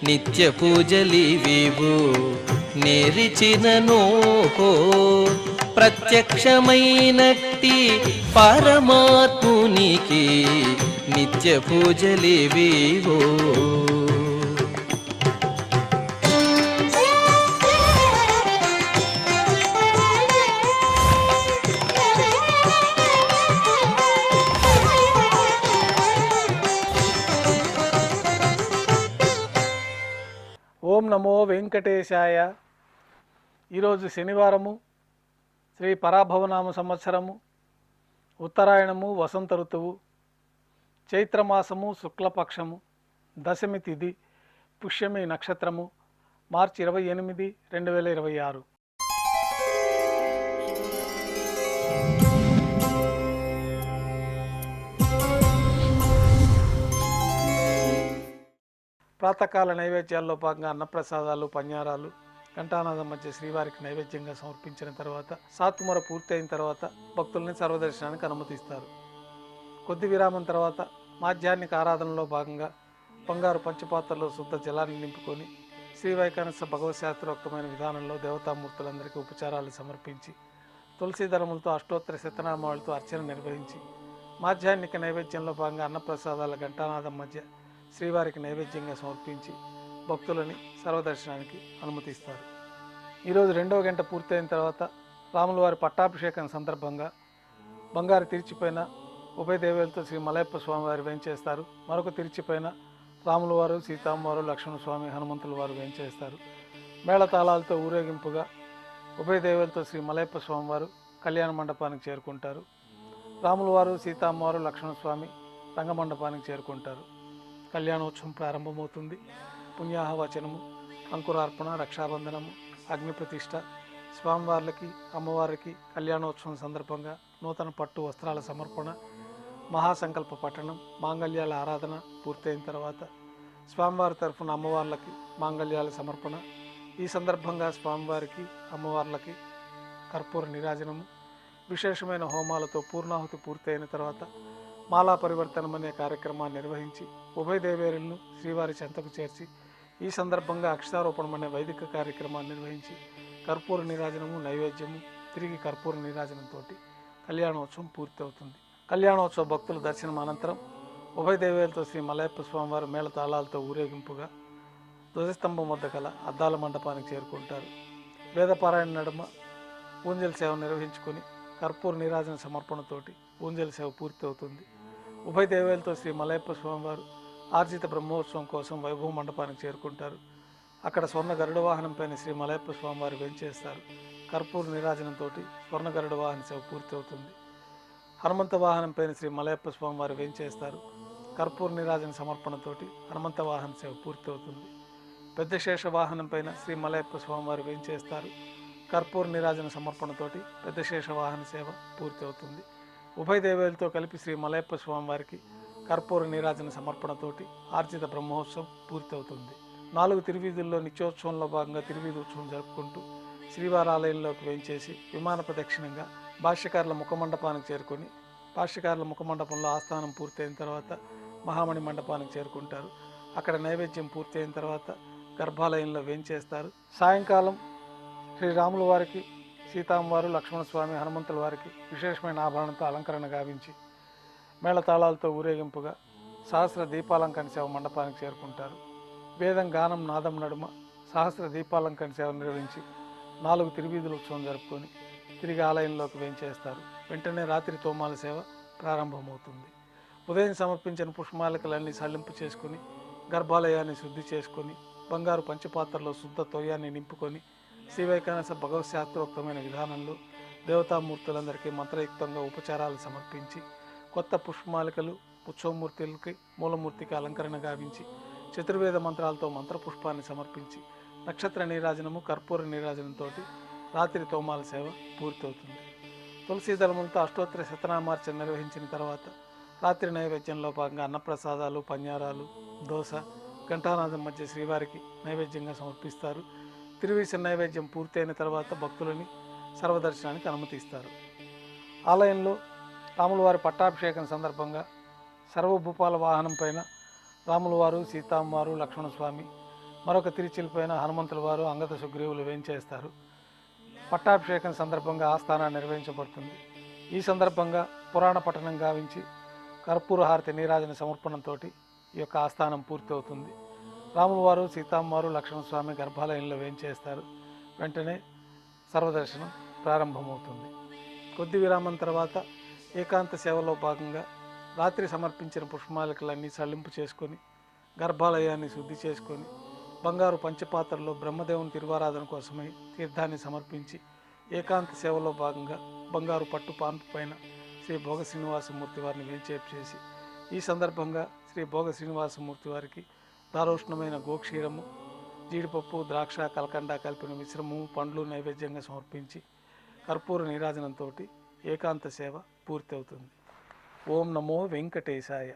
నిత్య పూజలివివు నేరిచినను ప్రత్యక్షమైనట్టి పరమాత్మునికి నిత్య పూజలివివో. ఓం నమో వెంకటేశాయ. ఈరోజు శనివారము, శ్రీ పరాభవనామ సంవత్సరము, ఉత్తరాయణము, వసంత ఋతువు, చైత్రమాసము, శుక్లపక్షము, దశమి తిథి, పుష్యమి నక్షత్రము, మార్చి 28, 2026. ప్రాతకాల నైవేద్యాల్లో భాగంగా అన్నప్రసాదాలు, పన్యారాలు, ఘంటానాదం మధ్య శ్రీవారికి నైవేద్యంగా సమర్పించిన తర్వాత సాత్తుమర పూర్తయిన తర్వాత భక్తుల్ని సర్వదర్శనానికి అనుమతిస్తారు. కొద్ది విరామం తర్వాత మాధ్యాహ్నిక ఆరాధనలో భాగంగా బంగారు పంచపాత్రలో శుద్ధ జలాన్ని నింపుకొని శ్రీవైకానస భగవశాస్త్రోక్తమైన విధానంలో దేవతామూర్తులందరికీ ఉపచారాలు సమర్పించి తులసీదళములతో అష్టోత్తర శతనామాలతో అర్చన నిర్వహించి మాధ్యాహ్నిక నైవేద్యంలో భాగంగా అన్నప్రసాదాల ఘంటానాదం మధ్య శ్రీవారికి నైవేద్యంగా సమర్పించి భక్తులని సర్వదర్శనానికి అనుమతిస్తారు. ఈరోజు 2వ గంట పూర్తయిన తర్వాత రాముల వారి పట్టాభిషేకం సందర్భంగా బంగారు తిరిచిపోయిన ఉభయ దేవేలతో శ్రీ మలయప్ప స్వామివారు వేంచేస్తారు. మరొక తిరిచిపోయిన రాముల వారు, సీతామ్మవారు, లక్ష్మణస్వామి, హనుమంతుల వారు వేంచేస్తారు. మేళతాళాలతో ఊరేగింపుగా ఉభయ దేవేలతో శ్రీ మలయప్ప స్వామివారు కళ్యాణ మండపానికి చేరుకుంటారు. రాముల వారు, సీతామ్మవారు, లక్ష్మణస్వామి రంగమండపానికి చేరుకుంటారు. కళ్యాణోత్సవం ప్రారంభమవుతుంది. పుణ్యాహవచనము, అంకురార్పణ, రక్షాబంధనము, అగ్నిప్రతిష్ఠ, స్వామివార్లకి, అమ్మవారికి కళ్యాణోత్సవం సందర్భంగా నూతన పట్టు వస్త్రాల సమర్పణ, మహాసంకల్ప పఠనం, మాంగళ్యాల ఆరాధన పూర్తయిన తర్వాత స్వామివారి తరఫున అమ్మవార్లకి మాంగళ్యాల సమర్పణ. ఈ సందర్భంగా స్వామివారికి, అమ్మవార్లకి కర్పూర నీరాజనము, విశేషమైన హోమాలతో పూర్ణాహుతి పూర్తయిన తర్వాత మాలా పరివర్తనం అనే కార్యక్రమాన్ని నిర్వహించి ఉభయ దేవేరులను శ్రీవారి చెంతకు చేర్చి ఈ సందర్భంగా అక్షతారోపణం అనే వైదిక కార్యక్రమాన్ని నిర్వహించి కర్పూర నీరాజనము, నైవేద్యము, తిరిగి కర్పూర నీరాజనంతో కళ్యాణోత్సవం పూర్తి అవుతుంది. కళ్యాణోత్సవ భక్తుల దర్శనం అనంతరం ఉభయ దేవేలతో శ్రీ మలయప్ప స్వామివారు మేళతాళాలతో ఊరేగింపుగా ధ్వజస్తంభం వద్ద గల అద్దాల మండపానికి చేరుకుంటారు. వేదపారాయణ నడుమ పూంజల సేవ నిర్వహించుకొని కర్పూర నీరాజన సమర్పణతోటి పూంజల సేవ పూర్తి అవుతుంది. ఉభయ దేవేలతో శ్రీ మలయప్ప స్వామివారు ఆర్జిత బ్రహ్మోత్సవం కోసం వైభవ మండపానికి చేరుకుంటారు. అక్కడ స్వర్ణ గరుడ వాహనం పైన శ్రీ మలయప్ప స్వామివారు వేంచేస్తారు. కర్పూర నీరాజనంతో స్వర్ణ గరుడ వాహన సేవ పూర్తి అవుతుంది. హనుమంత వాహనం పైన శ్రీ మలయప్ప స్వామివారు వేంచేస్తారు. కర్పూర నీరాజన సమర్పణతోటి హనుమంత వాహన సేవ పూర్తి అవుతుంది. పెద్ద శేష వాహనం పైన శ్రీ మలయప్ప స్వామివారు వేంచేస్తారు. కర్పూర నీరాజన సమర్పణతోటి పెద్ద శేష వాహన సేవ పూర్తి అవుతుంది. ఉభయ దేవేలతో కలిపి శ్రీ మలయప్ప స్వామివారికి కర్పూర నీరాజన సమర్పణతోటి ఆర్జిత బ్రహ్మోత్సవం పూర్తి అవుతుంది. 4 తిరువీధుల్లో నిత్యోత్సవంలో భాగంగా తిరువీధి ఉత్సవం జరుపుకుంటూ శ్రీవారి ఆలయంలోకి వేంచేసి విమాన ప్రదక్షిణంగా భాష్యకారుల ముఖమండపానికి చేరుకొని భాష్యకారుల ముఖమండపంలో ఆస్థానం పూర్తయిన తర్వాత మహామణి మండపానికి చేరుకుంటారు. అక్కడ నైవేద్యం పూర్తి అయిన తర్వాత గర్భాలయంలో వేంచేస్తారు. సాయంకాలం శ్రీరాముల వారికి, సీతామ్మవారు, లక్ష్మణస్వామి, హనుమంతుల వారికి విశేషమైన ఆభరణంతో అలంకరణ గావించి మేళతాళాలతో ఊరేగింపుగా సహస్ర దీపాలంకరణ సేవ మండపానికి చేరుకుంటారు. వేదం, గానం, నాదం నడుమ సహస్ర దీపాలంకరణ సేవ నిర్వహించి 4 తిరువీధుల ఉత్సవం జరుపుకొని తిరిగి ఆలయంలోకి వేంచేస్తారు. వెంటనే రాత్రి తోమాల సేవ ప్రారంభమవుతుంది. ఉదయం సమర్పించిన పుష్పమాలికలన్నీ సల్లింపు చేసుకుని గర్భాలయాన్ని శుద్ధి చేసుకొని బంగారు పంచపాత్రలో శుద్ధ తోయాన్ని నింపుకొని శ్రీవైకానస భగవశాస్త్రోక్తమైన విధానంలో దేవతామూర్తులందరికీ మంత్రయుక్తంగా ఉపచారాలు సమర్పించి కొత్త పుష్పమాలికలు ఉత్సవమూర్తులకి, మూలమూర్తికి అలంకరణ గావించి చతుర్వేద మంత్రాలతో మంత్రపుష్పాన్ని సమర్పించి నక్షత్ర నీరాజనము, కర్పూర నీరాజనంతో రాత్రి తోమాల సేవ పూర్తవుతుంది. తులసీ దళములతో అష్టోత్తర శతనామార్చన నిర్వహించిన తర్వాత రాత్రి నైవేద్యంలో భాగంగా అన్నప్రసాదాలు, పన్యారాలు, దోశ, ఘంటానాదం మధ్య శ్రీవారికి నైవేద్యంగా సమర్పిస్తారు. తిరువీస నైవేద్యం పూర్తయిన తర్వాత భక్తులని సర్వదర్శనానికి అనుమతిస్తారు. ఆలయంలో రాముల వారి పట్టాభిషేకం సందర్భంగా సర్వభూపాల వాహనం పైన రాముల వారు, సీతామ్మవారు, లక్ష్మణస్వామి, మరొక తిరుచిల పైన హనుమంతుల వారు, అంగద సుగ్రీవులు వేంచేస్తారు. పట్టాభిషేకం సందర్భంగా ఆస్థానం నిర్వహించబడుతుంది. ఈ సందర్భంగా పురాణ పఠనం గావించి కర్పూర హారతి నీరాజన సమర్పణంతో ఈ యొక్క ఆస్థానం పూర్తి అవుతుంది. రాముల వారు, సీతామ్మవారు, లక్ష్మణస్వామి గర్భాలయంలో వేంచేస్తారు. వెంటనే సర్వదర్శనం ప్రారంభమవుతుంది. కొద్ది విరామం తర్వాత ఏకాంత సేవలో భాగంగా రాత్రి సమర్పించిన పుష్పమాలికలన్నీ సల్లింపు చేసుకొని గర్భాలయాన్ని శుద్ధి చేసుకొని బంగారు పంచపాత్రలో బ్రహ్మదేవుని తిరువారాధన కోసమై తీర్థాన్ని సమర్పించి ఏకాంత సేవలో భాగంగా బంగారు పట్టు పాన్పు పైన శ్రీ భోగ శ్రీనివాసమూర్తి వారిని వేంచేపు చేసి ఈ సందర్భంగా శ్రీ భోగ శ్రీనివాసమూర్తి వారికి దారోష్ణమైన గోక్షీరము, జీడిపప్పు, ద్రాక్ష, కలకండ కలిపిన మిశ్రమము, పండ్లు నైవేద్యంగా సమర్పించి కర్పూర నీరాజనంతో ఏకాంత సేవ పూర్తి అవుతుంది. ఓం నమో వెంకటేశాయ.